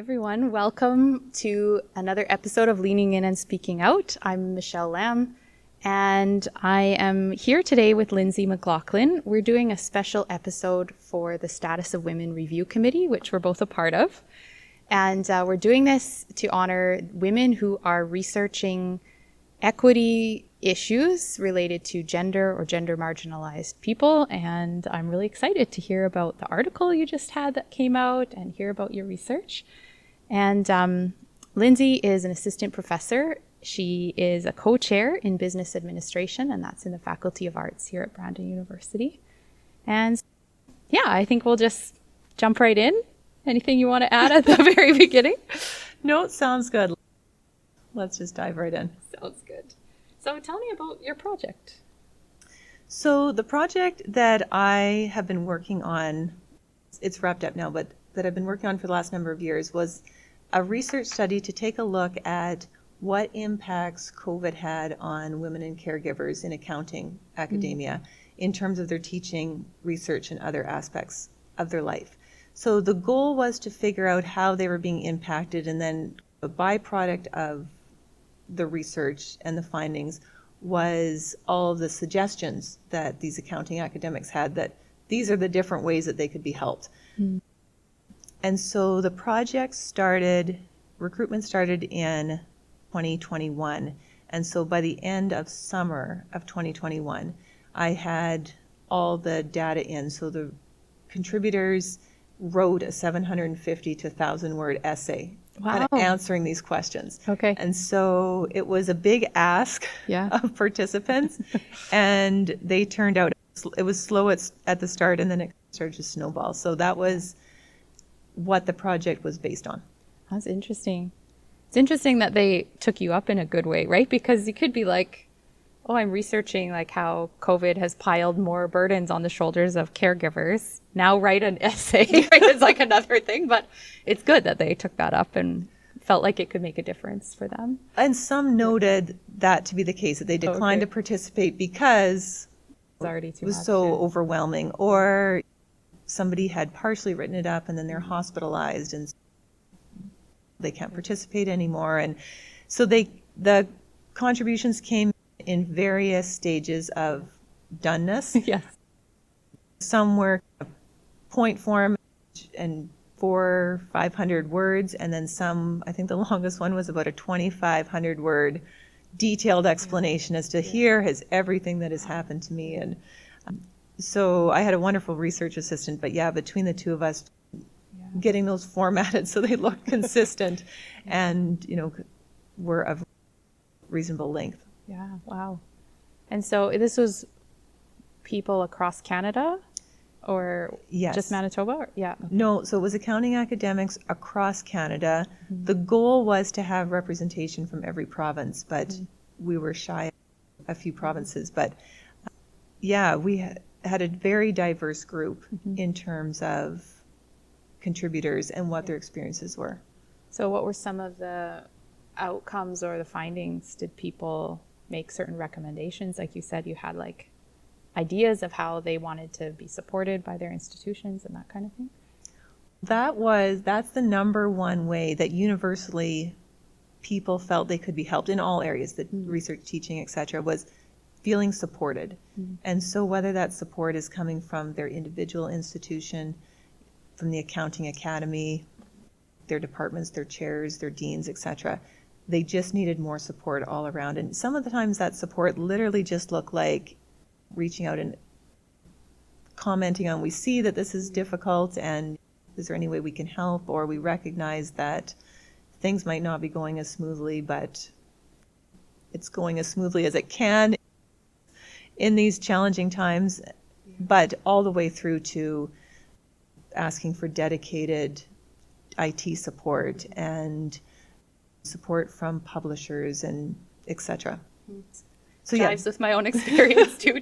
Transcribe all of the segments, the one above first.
everyone. Welcome to another episode of Leaning In and Speaking Out. I'm Michelle Lamb, and I am here today with Lindsay McLachlan. We're doing a special episode for the Status of Women Review Committee, which we're both a part of. And we're doing this to honor women who are researching equity issues related to gender or gender marginalized people. And I'm really excited to hear about the article you just had that came out and hear about your research. And Lindsay is an assistant professor. She is a co-chair in business administration, and that's in the Faculty of Arts here at Brandon University. And yeah, I think we'll just jump right in. Anything you want to add at the very beginning? No, it sounds good. Let's just dive right in. Sounds good. So tell me about your project. So the project that I have been working on, it's wrapped up now, but that I've been working on for the last number of years was a research study to take a look at what impacts COVID had on women and caregivers in accounting academia in terms of their teaching, research, and other aspects of their life. So the goal was to figure out how they were being impacted, and then a byproduct of the research and the findings was all of the suggestions that these accounting academics had that these are the different ways that they could be helped. And so the project recruitment started in 2021. And so by the end of summer of 2021, I had all the data in. So the contributors wrote a 750 to 1,000 word essay kind of answering these questions. Okay. And so it was a big ask of participants, and they turned out, it was slow at the start, and then it started to snowball. So that was what the project was based on. That's interesting. It's interesting that they took you up in a good way, right? Because you could be like, oh, I'm researching like how COVID has piled more burdens on the shoulders of caregivers. Now write an essay, right? It's like another thing, but it's good that they took that up and felt like it could make a difference for them. And some noted that to be the case, that they declined to participate because it was so overwhelming, or somebody had partially written it up and then they're hospitalized and they can't participate anymore. And so the contributions came in various stages of doneness. Yes. Some were point form and 400-500 words, and then some, I think the longest one was about a 2,500 word detailed explanation as to here is everything that has happened to me. And so I had a wonderful research assistant, but between the two of us, getting those formatted so they look consistent and, were of reasonable length. Yeah, wow. And so this was people across Canada or just Manitoba? No, so it was accounting academics across Canada. The goal was to have representation from every province, but we were shy of a few provinces. But we had a very diverse group in terms of contributors and what their experiences were. So what were some of the outcomes or the findings? Did people make certain recommendations? Like you said, you had like ideas of how they wanted to be supported by their institutions and that kind of thing? That's the number one way that universally people felt they could be helped in all areas, the research, teaching, etc., was feeling supported. And so whether that support is coming from their individual institution, from the accounting academy, their departments, their chairs, their deans, etc., they just needed more support all around. And some of the times that support literally just looked like reaching out and commenting on, we see that this is difficult and is there any way we can help? Or we recognize that things might not be going as smoothly, but it's going as smoothly as it can in these challenging times, but all the way through to asking for dedicated IT support and support from publishers and etc. So jives with my own experience too.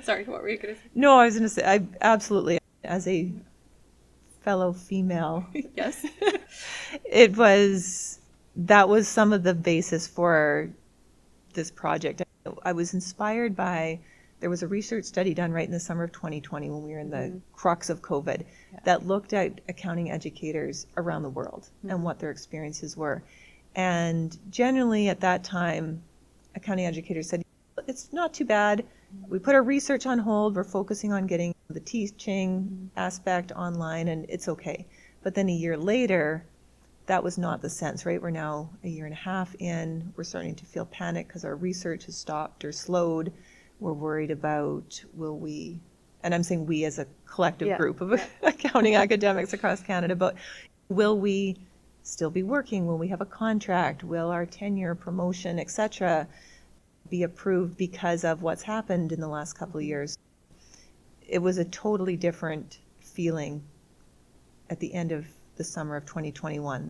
Sorry, what were you going to say? No, I was going to say, I absolutely, as a fellow female, yes, that was some of the basis for this project. I was inspired by there was a research study done right in the summer of 2020 when we were in the crux of COVID that looked at accounting educators around the world and what their experiences were. And generally at that time, accounting educators said, it's not too bad. We put our research on hold. We're focusing on getting the teaching aspect online, and it's okay. But then a year later, that was not the sense, right? We're now a year and a half in. We're starting to feel panic because our research has stopped or slowed. We're worried about, will we, and I'm saying we as a collective group of accounting academics across Canada, but will we still be working? Will we have a contract? Will our tenure, promotion, etc., be approved because of what's happened in the last couple of years? It was a totally different feeling at the end of the summer of 2021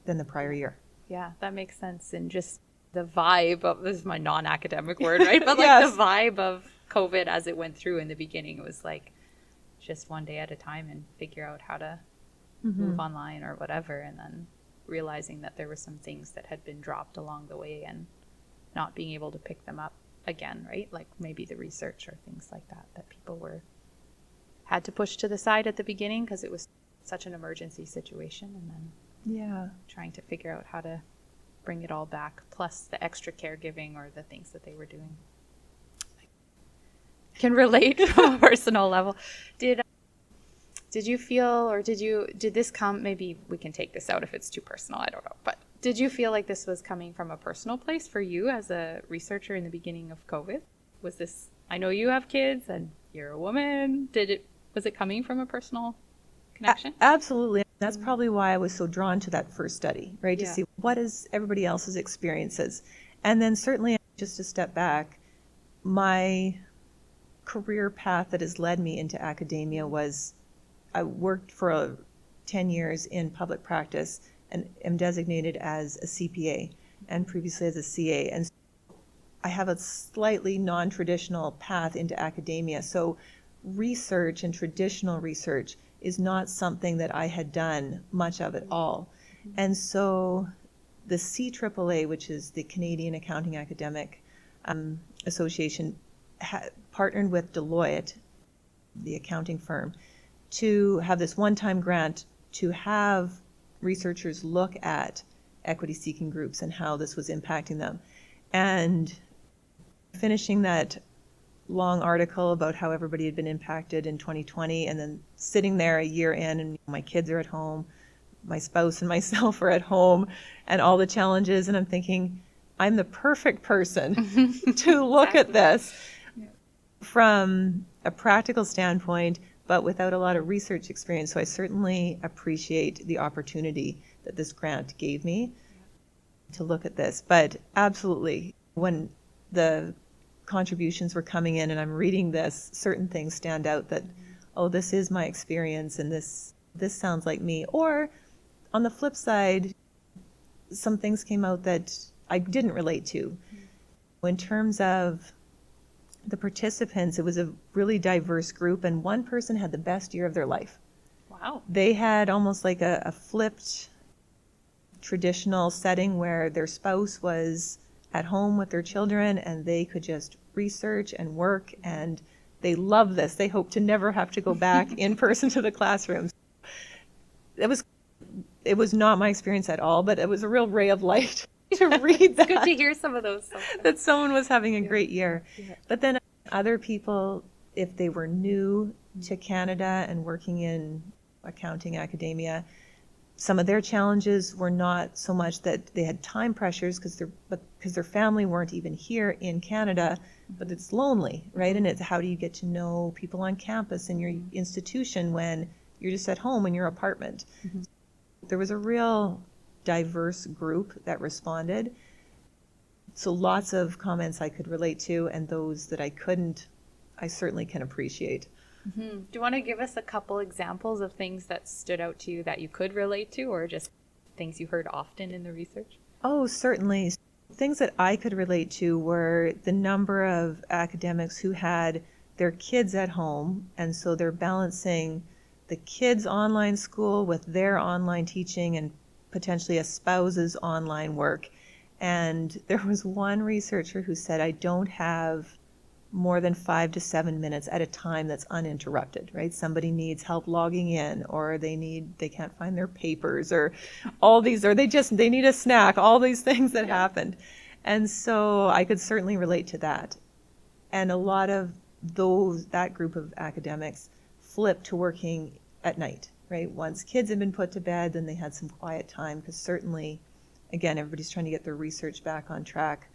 than the prior year. Yeah, that makes sense. And just the vibe of, this is my non-academic word, right? But like the vibe of COVID as it went through in the beginning, it was like just one day at a time and figure out how to move online or whatever. And then realizing that there were some things that had been dropped along the way and not being able to pick them up again, right? Like maybe the research or things like that, that people had to push to the side at the beginning because it was such an emergency situation. And then trying to figure out how to bring it all back, plus the extra caregiving or the things that they were doing. I can relate from a personal level. Did you feel, or did this come, maybe we can take this out if it's too personal, I don't know, but did you feel like this was coming from a personal place for you as a researcher in the beginning of COVID? Was this, I know you have kids and you're a woman, was it coming from a personal connection? Absolutely. That's probably why I was so drawn to that first study, right? To see what is everybody else's experiences. And then certainly, just to step back, my career path that has led me into academia was, I worked for 10 years in public practice and am designated as a CPA and previously as a CA. And so I have a slightly non-traditional path into academia. So research and traditional research is not something that I had done much of at all. And so the CAAA, which is the Canadian Accounting Academic Association, partnered with Deloitte, the accounting firm, to have this one-time grant to have researchers look at equity-seeking groups and how this was impacting them. And finishing that long article about how everybody had been impacted in 2020, and then sitting there a year in, and my kids are at home, my spouse and myself are at home, and all the challenges, and I'm thinking, I'm the perfect person to look at this from a practical standpoint, but without a lot of research experience. So I certainly appreciate the opportunity that this grant gave me to look at this. But absolutely, when the contributions were coming in and I'm reading this, certain things stand out that, oh, this is my experience and this sounds like me. Or on the flip side, some things came out that I didn't relate to. In terms of the participants, it was a really diverse group, and one person had the best year of their life. Wow. They had almost like a flipped traditional setting where their spouse was at home with their children and they could just research and work, and they love this. They hope to never have to go back in person to the classrooms. It was not my experience at all, but it was a real ray of light to read that. It's good to hear some of those. That someone was having a great year. Yeah. But then other people, if they were new to Canada and working in accounting academia, some of their challenges were not so much that they had time pressures because their family weren't even here in Canada, but it's lonely, right? And it's how do you get to know people on campus in your institution when you're just at home in your apartment? There was a real diverse group that responded. So lots of comments I could relate to, and those that I couldn't, I certainly can appreciate. Do you want to give us a couple examples of things that stood out to you that you could relate to, or just things you heard often in the research? Oh, certainly. Things that I could relate to were the number of academics who had their kids at home, and so they're balancing the kids' online school with their online teaching and potentially a spouse's online work. And there was one researcher who said, I don't have more than 5 to 7 minutes at a time that's uninterrupted, right? Somebody needs help logging in, or they can't find their papers, or all these, or they need a snack, all these things that happened. And so I could certainly relate to that. And a lot of that group of academics flipped to working at night, right? Once kids had been put to bed, then they had some quiet time, because certainly, again, everybody's trying to get their research back on track.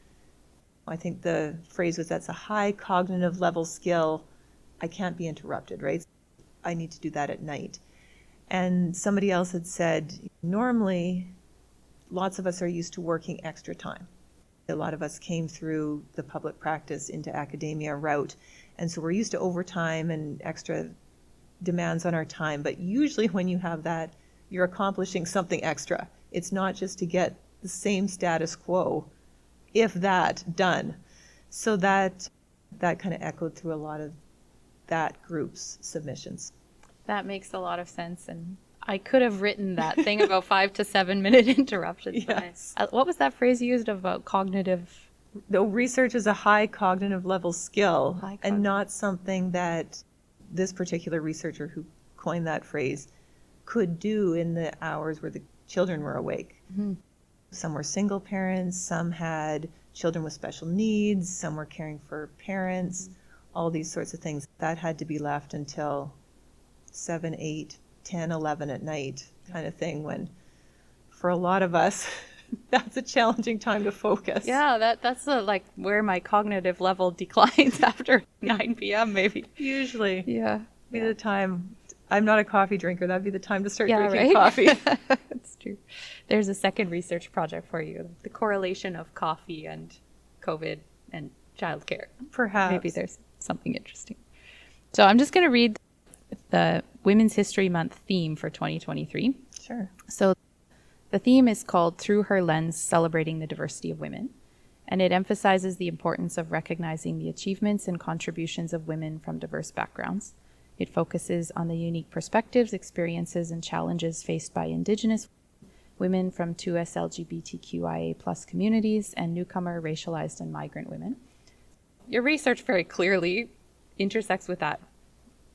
I think the phrase was, that's a high cognitive level skill. I can't be interrupted, right? I need to do that at night. And somebody else had said, normally, lots of us are used to working extra time. A lot of us came through the public practice into academia route, and so we're used to overtime and extra demands on our time. But usually when you have that, you're accomplishing something extra. It's not just to get the same status quo, if that, done. So that kind of echoed through a lot of that group's submissions. That makes a lot of sense, and I could have written that thing about 5 to 7 minute interruptions. Yes. What was that phrase you used about cognitive? The research is a high cognitive level skill, and not something that this particular researcher who coined that phrase could do in the hours where the children were awake. Mm-hmm. Some were single parents, some had children with special needs, some were caring for parents, all these sorts of things. That had to be left until 7, 8, 10, 11 at night kind of thing, when for a lot of us, that's a challenging time to focus. Yeah, that's like where my cognitive level declines after 9 p.m. maybe. Usually. Yeah. Be the time. I'm not a coffee drinker. That'd be the time to start drinking right? coffee. That's true. There's a second research project for you, the correlation of coffee and COVID and childcare. Perhaps. Maybe there's something interesting. So I'm just going to read the Women's History Month theme for 2023. Sure. So the theme is called Through Her Lens, Celebrating the Diversity of Women. And it emphasizes the importance of recognizing the achievements and contributions of women from diverse backgrounds. It focuses on the unique perspectives, experiences, and challenges faced by Indigenous women from 2S LGBTQIA+ communities and newcomer, racialized, and migrant women. Your research very clearly intersects with that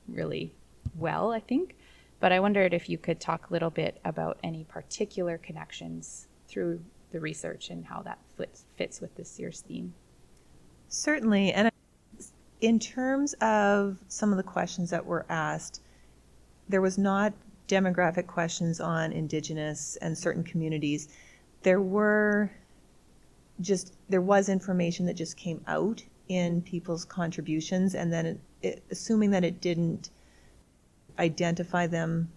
really well, I think. But I wondered if you could talk a little bit about any particular connections through the research and how that fits with this year's theme. Certainly. And in terms of some of the questions that were asked, there was not demographic questions on Indigenous and certain communities. There was information that just came out in people's contributions, and then assuming that it didn't identify them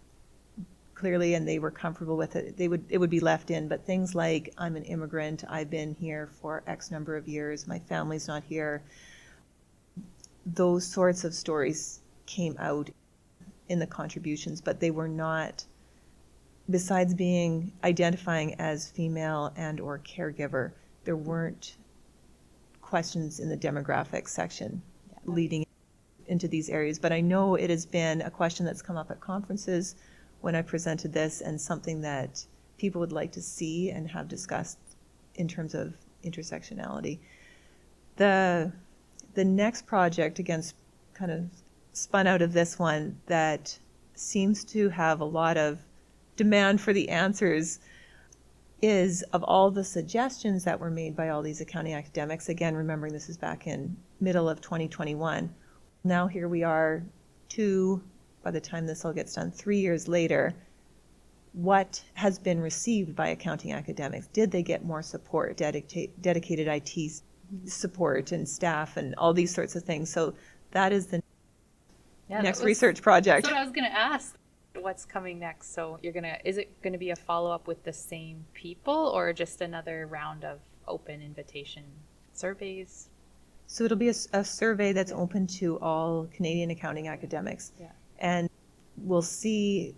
clearly and they were comfortable with it, it would be left in. But things like, I'm an immigrant, I've been here for X number of years, my family's not here, those sorts of stories came out in the contributions, but they were not, besides being identifying as female and or caregiver, there weren't questions in the demographics section leading into these areas. But I know it has been a question that's come up at conferences when I presented this, and something that people would like to see and have discussed in terms of intersectionality. The next project, again, kind of spun out of this one, that seems to have a lot of demand for the answers, is of all the suggestions that were made by all these accounting academics, again, remembering this is back in middle of 2021. Now here we are, by the time this all gets done, 3 years later. What has been received by accounting academics? Did they get more support, dedicated IT support and staff and all these sorts of things? So that is the next research project. That's what I was going to ask. What's coming next? So is it going to be a follow-up with the same people, or just another round of open invitation surveys? So it'll be a survey that's open to all Canadian accounting academics. Yeah. And we'll see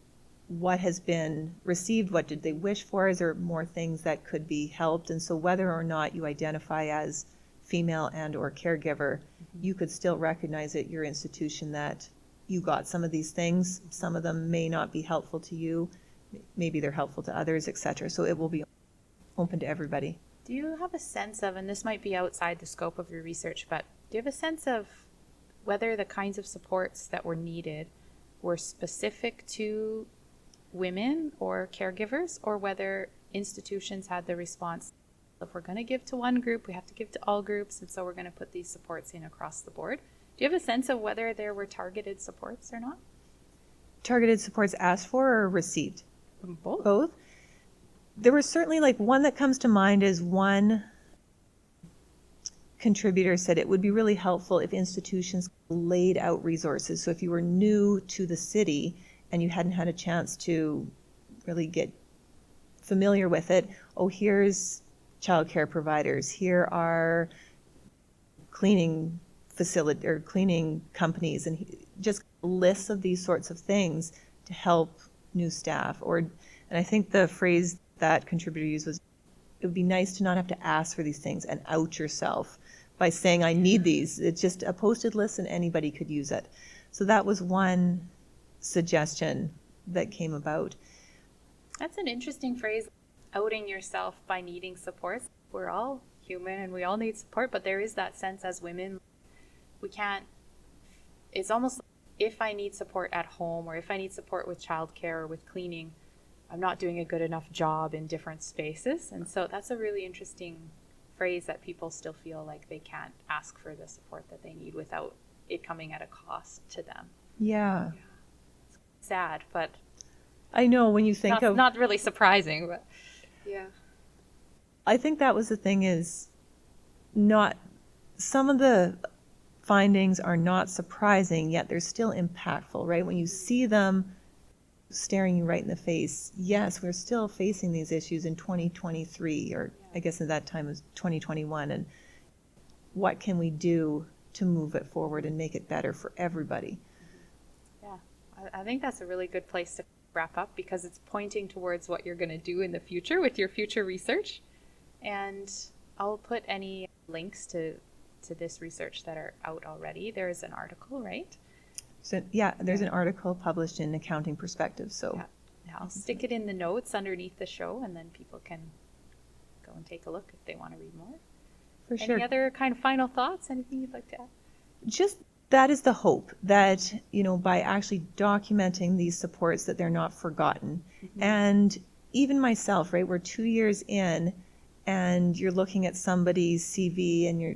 what has been received, what did they wish for, is there more things that could be helped. And so whether or not you identify as female and or caregiver, you could still recognize at your institution that you got some of these things. Some of them may not be helpful to you, maybe they're helpful to others, etc. So it will be open to everybody. Do you have a sense of, and this might be outside the scope of your research, but Do you have a sense of whether the kinds of supports that were needed were specific to women or caregivers, or whether institutions had the response, if we're going to give to one group, we have to give to all groups, and so we're going to put these supports in across the board? Do you have a sense of whether there were targeted supports or not? Targeted supports asked for or received? Both. Both. There was certainly, like, one that comes to mind is one contributor said it would be really helpful if institutions laid out resources. So if you were new to the city and you hadn't had a chance to really get familiar with it, oh, here's childcare providers, here are cleaning facility or cleaning companies, and just lists of these sorts of things to help new staff. And I think the phrase that contributor used was, it would be nice to not have to ask for these things and out yourself by saying, I need these. It's just a posted list and anybody could use it. So that was one suggestion that came about. That's an interesting phrase, outing yourself by needing support. We're all human and we all need support, but there is that sense as women, we can't, it's almost like if I need support at home or if I need support with childcare or with cleaning, I'm not doing a good enough job in different spaces. And so that's a really interesting phrase, that people still feel like they can't ask for the support that they need without it coming at a cost to them. Yeah. It's sad, but I know when you think of... Not really surprising, but yeah. I think that was the thing, is not... Some of the findings are not surprising, yet they're still impactful, right? When you see them staring you right in the face, yes, we're still facing these issues in 2023, or I guess at that time it was 2021, and what can we do to move it forward and make it better for everybody? Yeah, I think that's a really good place to wrap up, because it's pointing towards what you're going to do in the future with your future research. And I'll put any links to this research that are out already. There is an article, right? So yeah, there's an article published in Accounting Perspectives. So yeah, I'll stick it in the notes underneath the show, and then people can go and take a look if they want to read more. For sure. Any other kind of final thoughts? Anything you'd like to add? Just that is the hope, that, you know, by actually documenting these supports, that they're not forgotten. Mm-hmm. And even myself, right, we're 2 years in and you're looking at somebody's CV and your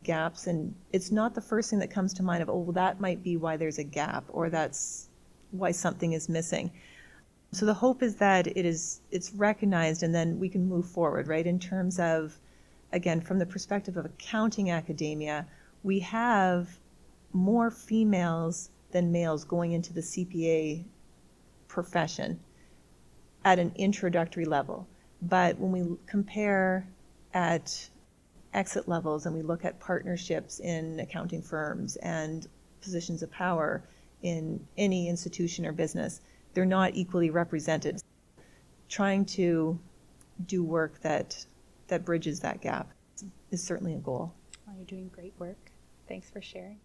gaps, and it's not the first thing that comes to mind of, oh, well, that might be why there's a gap, or that's why something is missing. So the hope is that it's recognized, and then we can move forward, right? In terms of, again, from the perspective of accounting academia, we have more females than males going into the CPA profession at an introductory level. But when we compare at exit levels and we look at partnerships in accounting firms and positions of power in any institution or business, they're not equally represented. Trying to do work that bridges that gap is certainly a goal. Well, you're doing great work. Thanks for sharing.